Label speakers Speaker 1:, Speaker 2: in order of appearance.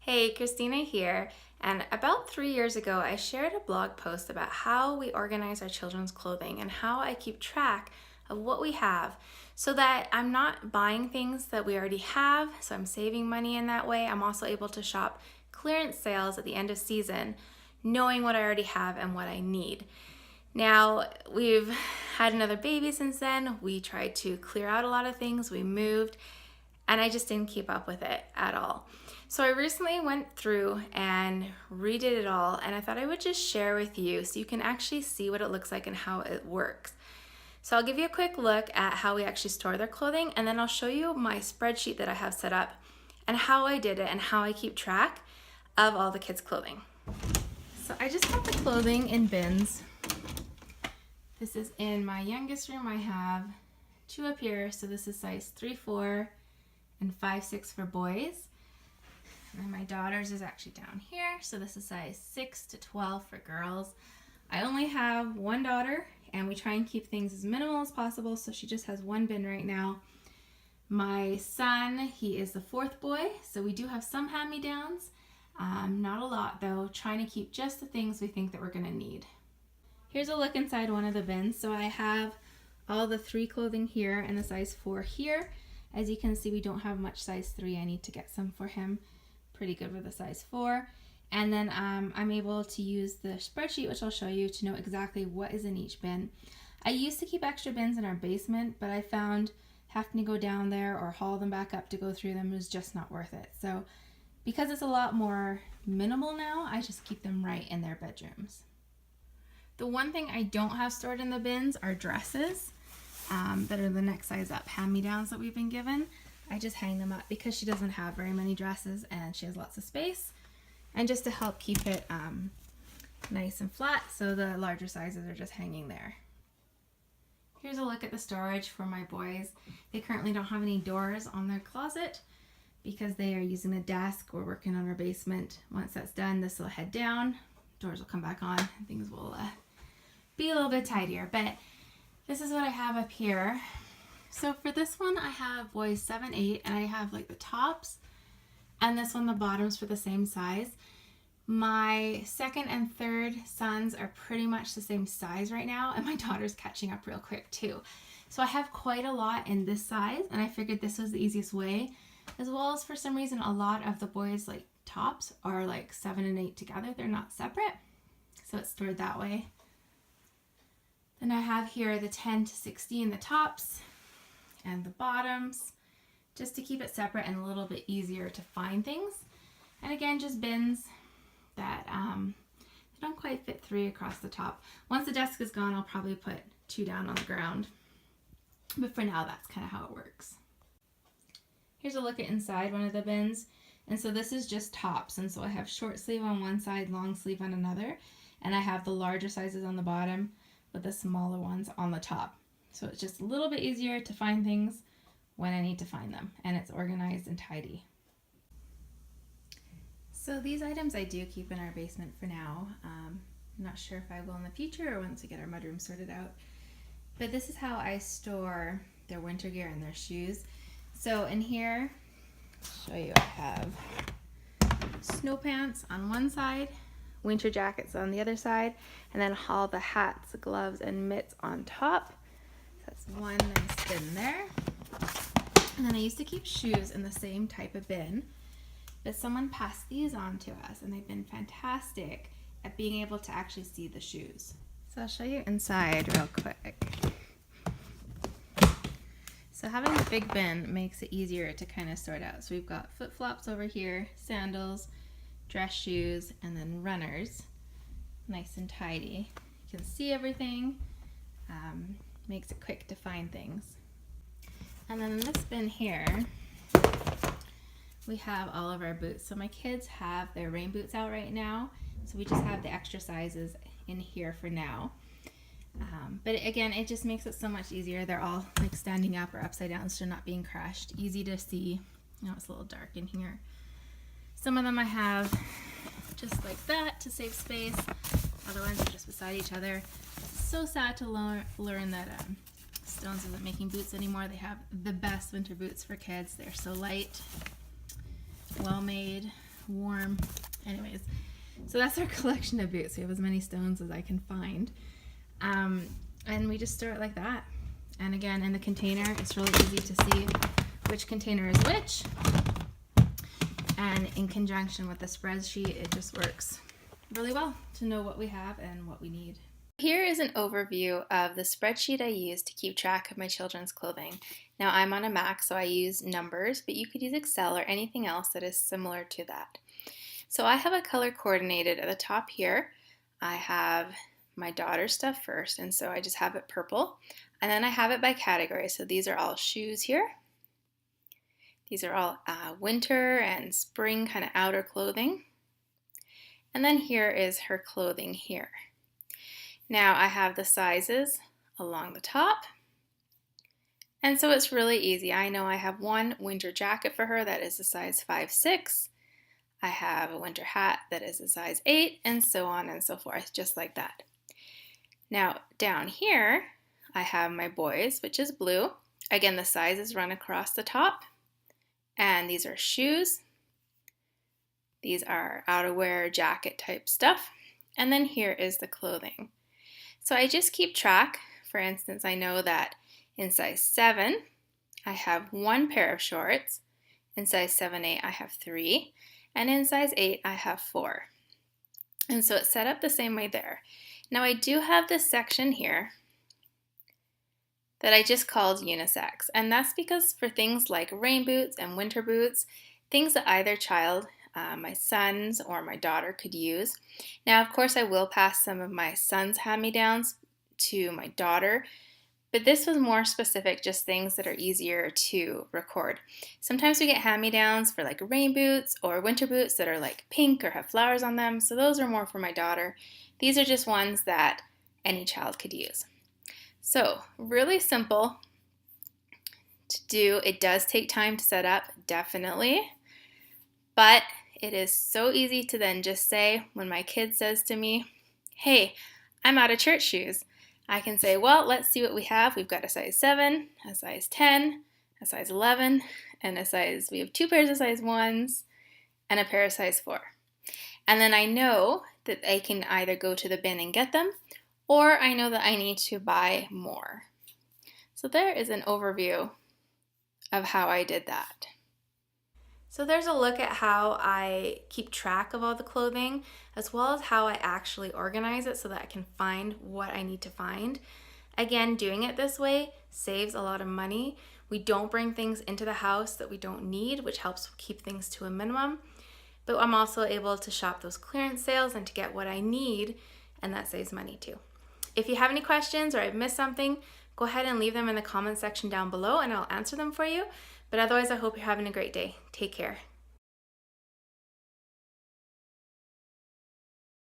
Speaker 1: Hey, Christina here. And about 3 years ago, I shared a blog post about how we organize our children's clothing and how I keep track of what we have so that I'm not buying things that we already have, so I'm saving money in that way. I'm also able to shop clearance sales at the end of season, knowing what I already have and what I need. Now, we've had another baby since then. We tried to clear out a lot of things, we moved, and I just didn't keep up with it at all. So I recently went through and redid it all, and I thought I would just share with you so you can actually see what it looks like and how it works. So I'll give you a quick look at how we actually store their clothing, and then I'll show you my spreadsheet that I have set up and how I did it and how I keep track of all the kids' clothing. So I just have the clothing in bins. This is in my youngest room. I have two up here. So this is size 3-4 and 5-6 for boys. And then my daughter's is actually down here. So this is size 6 to 12 for girls. I only have one daughter and we try and keep things as minimal as possible. So she just has one bin right now. My son, he is the fourth boy. So we do have some hand-me-downs. Not a lot though, trying to keep just the things we think that we're gonna need. Here's a look inside one of the bins. So I have all the 3 clothing here and the size 4 here. As you can see, we don't have much size 3. I need to get some for him. Pretty good with a size 4. And then I'm able to use the spreadsheet, which I'll show you, to know exactly what is in each bin. I used to keep extra bins in our basement, but I found having to go down there or haul them back up to go through them was just not worth it. So because it's a lot more minimal now, I just keep them right in their bedrooms. The one thing I don't have stored in the bins are dresses that are the next size up, hand-me-downs that we've been given. I just hang them up because she doesn't have very many dresses and she has lots of space. And just to help keep it nice and flat, so the larger sizes are just hanging there. Here's a look at the storage for my boys. They currently don't have any doors on their closet because they are using a desk. We're working on our basement. Once that's done, this will head down. Doors will come back on and things will be a little bit tidier. But this is what I have up here. So for this one, I have boys 7, 8, and I have like the tops, and this one, the bottoms for the same size. My second and third sons are pretty much the same size right now, and my daughter's catching up real quick too. So I have quite a lot in this size, and I figured this was the easiest way, as well as for some reason, a lot of the boys' like tops are like 7 and 8 together. They're not separate, so it's stored that way. Then I have here the 10 to 16, the tops and the bottoms, just to keep it separate and a little bit easier to find things. And again, just bins that they don't quite fit 3 across the top. Once the desk is gone, I'll probably put 2 down on the ground. But for now, that's kind of how it works. Here's a look at inside one of the bins. And so this is just tops. And so I have short sleeve on one side, long sleeve on another. And I have the larger sizes on the bottom with the smaller ones on the top. So it's just a little bit easier to find things when I need to find them. And it's organized and tidy. So these items I do keep in our basement for now. I'm not sure if I will in the future or once we get our mudroom sorted out. But this is how I store their winter gear and their shoes. So in here, I'll show you, I have snow pants on one side, winter jackets on the other side, and then all the hats, gloves, and mitts on top. So that's one nice bin there. And then I used to keep shoes in the same type of bin, but someone passed these on to us, and they've been fantastic at being able to actually see the shoes. So I'll show you inside real quick. So having the big bin makes it easier to kind of sort out. So we've got flip-flops over here, sandals, dress shoes, and then runners. Nice and tidy. You can see everything. Makes it quick to find things. And then in this bin here, we have all of our boots. So my kids have their rain boots out right now. So we just have the extra sizes in here for now. But again, it just makes it so much easier. They're all like standing up or upside down, so they're not being crushed. Easy to see. You know, it's a little dark in here. Some of them I have just like that to save space. Other ones are just beside each other. It's so sad to learn that Stones isn't making boots anymore. They have the best winter boots for kids. They're so light, well made, warm. Anyways, so that's our collection of boots. We have as many stones as I can find. And we just store it like that. And again, in the container, it's really easy to see which container is which. And in conjunction with the spreadsheet, it just works really well to know what we have and what we need. Here is an overview of the spreadsheet I use to keep track of my children's clothing. Now I'm on a Mac, so I use Numbers, but you could use Excel or anything else that is similar to that. So I have a color coordinated at the top here. I have my daughter's stuff first, and so I just have it purple. And then I have it by category. So these are all shoes here. These are all winter and spring kind of outer clothing. And then here is her clothing here. Now I have the sizes along the top. And so it's really easy. I know I have one winter jacket for her that is a size 5'6". I have a winter hat that is a size 8, and so on and so forth, just like that. Now down here, I have my boys, which is blue. Again, the sizes run across the top. And these are shoes. These are outerwear, jacket type stuff. And then here is the clothing. So I just keep track. For instance, I know that in size 7, I have 1 pair of shorts. In size 7-8, I have 3. And in size 8, I have 4. And so it's set up the same way there. Now I do have this section here that I just called unisex. And that's because for things like rain boots and winter boots, things that either child, my sons or my daughter could use. Now, of course, I will pass some of my son's hand-me-downs to my daughter, but this was more specific, just things that are easier to record. Sometimes we get hand-me-downs for like rain boots or winter boots that are like pink or have flowers on them, so those are more for my daughter. These are just ones that any child could use. So, really simple to do. It does take time to set up, definitely, but it is so easy to then just say, when my kid says to me, hey, I'm out of church shoes, I can say, well, let's see what we have. We've got a size 7, a size 10, a size 11, and we have 2 pairs of size 1s and a pair of size 4. And then I know that I can either go to the bin and get them, or I know that I need to buy more. So there is an overview of how I did that. So there's a look at how I keep track of all the clothing, as well as how I actually organize it so that I can find what I need to find. Again, doing it this way saves a lot of money. We don't bring things into the house that we don't need, which helps keep things to a minimum. But I'm also able to shop those clearance sales and to get what I need, and that saves money too. If you have any questions or I've missed something, go ahead and leave them in the comment section down below and I'll answer them for you. But otherwise, I hope you're having a great day. Take care.